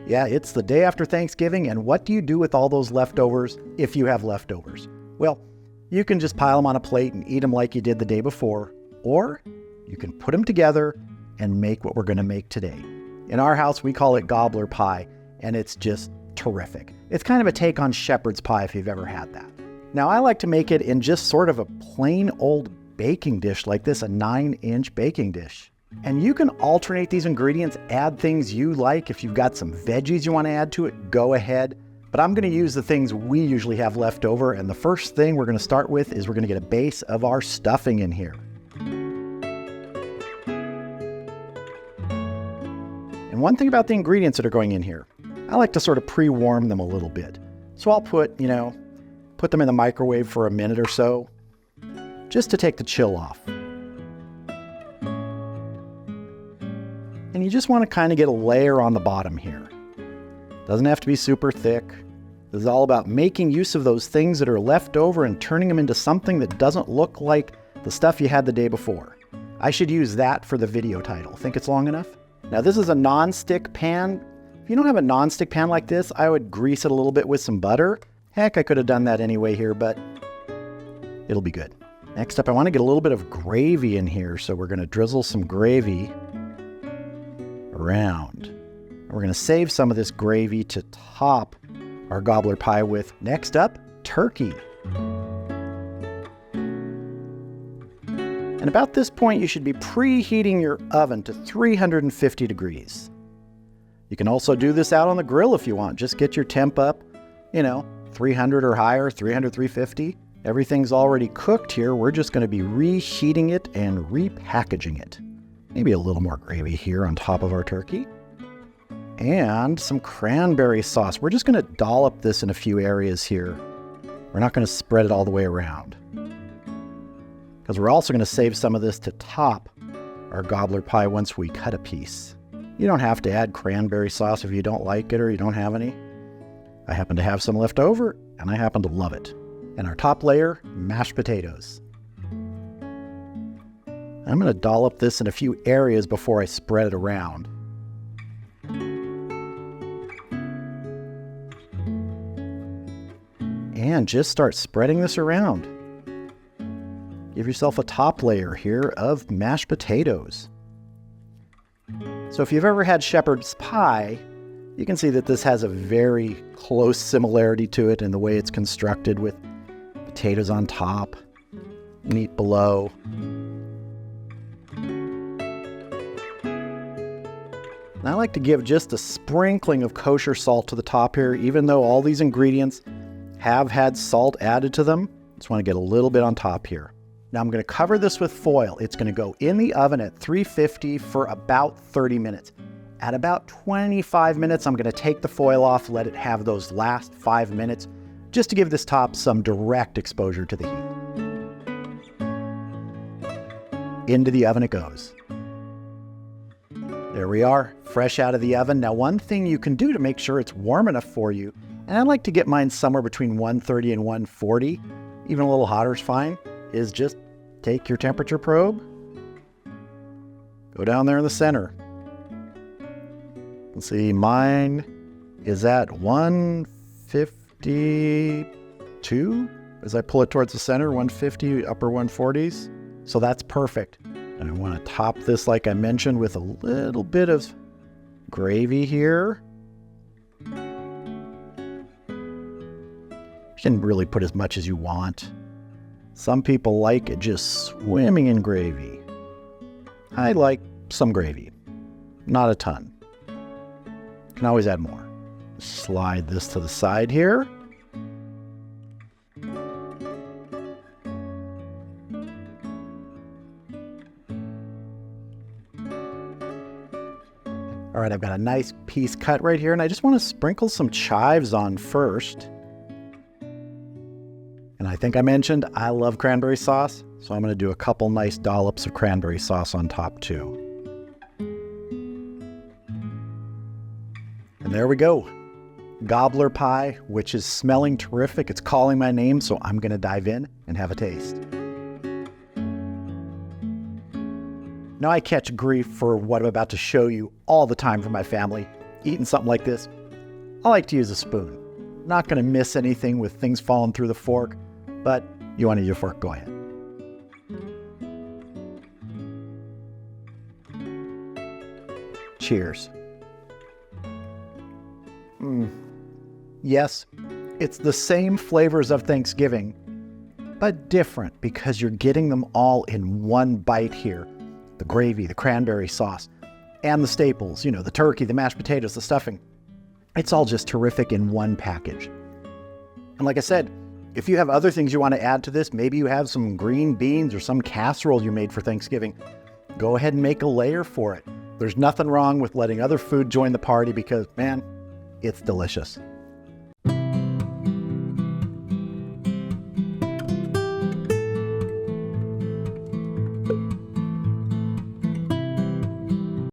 Yeah, it's the day after Thanksgiving, and what do you do with all those leftovers if you have leftovers? Well, you can just pile them on a plate and eat them like you did the day before, or you can put them together and make what we're going to make today. In our house, we call it Gobbler Pie, and it's just terrific. It's kind of a take on shepherd's pie if you've ever had that. Now, I like to make it in just sort of a plain old baking dish like this, a 9-inch baking dish. And you can alternate these ingredients, add things you like. If you've got some veggies you want to add to it, go ahead. But I'm going to use the things we usually have left over. And the first thing we're going to start with is we're going to get a base of our stuffing in here. And one thing about the ingredients that are going in here, I like to sort of pre-warm them a little bit. So I'll put them in the microwave for a minute or so, just to take the chill off. And you just want to kind of get a layer on the bottom here. Doesn't have to be super thick. This is all about making use of those things that are left over and turning them into something that doesn't look like the stuff you had the day before. I should use that for the video title. Think it's long enough? Now this is a non-stick pan. If you don't have a non-stick pan like this, I would grease it a little bit with some butter. Heck, I could have done that anyway here, but it'll be good. Next up, I want to get a little bit of gravy in here, so we're going to drizzle some gravy around. We're going to save some of this gravy to top our gobbler pie with. Next up, turkey. And about this point, you should be preheating your oven to 350 degrees. You can also do this out on the grill if you want. Just get your temp up, 300 or higher, 300, 350. Everything's already cooked here. We're just going to be reheating it and repackaging it. Maybe a little more gravy here on top of our turkey. And some cranberry sauce. We're just going to dollop this in a few areas here. We're not going to spread it all the way around, because we're also going to save some of this to top our gobbler pie once we cut a piece. You don't have to add cranberry sauce if you don't like it or you don't have any. I happen to have some left over, and I happen to love it. And our top layer, mashed potatoes. I'm going to dollop this in a few areas before I spread it around. And just start spreading this around. Give yourself a top layer here of mashed potatoes. So if you've ever had shepherd's pie, you can see that this has a very close similarity to it in the way it's constructed, with potatoes on top, meat below. And I like to give just a sprinkling of kosher salt to the top here, even though all these ingredients have had salt added to them. Just want to get a little bit on top here. Now I'm going to cover this with foil. It's going to go in the oven at 350 for about 30 minutes. At about 25 minutes, I'm going to take the foil off, let it have those last 5 minutes, just to give this top some direct exposure to the heat. Into the oven it goes. There we are, fresh out of the oven. Now, one thing you can do to make sure it's warm enough for you, and I like to get mine somewhere between 130 and 140, even a little hotter is fine, is just take your temperature probe, go down there in the center. Let's see, mine is at 152 as I pull it towards the center, 150, upper 140s. So that's perfect. And I want to top this, like I mentioned, with a little bit of gravy here. You can really put as much as you want. Some people like it just swimming in gravy. I like some gravy, not a ton. Can always add more. Slide this to the side here. All right, I've got a nice piece cut right here, and I just want to sprinkle some chives on first. And I think I mentioned I love cranberry sauce, so I'm going to do a couple nice dollops of cranberry sauce on top too. And there we go. Gobbler pie, which is smelling terrific. It's calling my name, so I'm going to dive in and have a taste. Now, I catch grief for what I'm about to show you all the time from my family. eating something like this, I like to use a spoon. Not going to miss anything with things falling through the fork, but you want to use your fork, go ahead. Cheers. Yes, it's the same flavors of Thanksgiving, but different because you're getting them all in one bite here. The gravy, the cranberry sauce, and the staples, the turkey, the mashed potatoes, the stuffing. It's all just terrific in one package. And like I said, if you have other things you want to add to this, maybe you have some green beans or some casserole you made for Thanksgiving, go ahead and make a layer for it. There's nothing wrong with letting other food join the party because, man, it's delicious.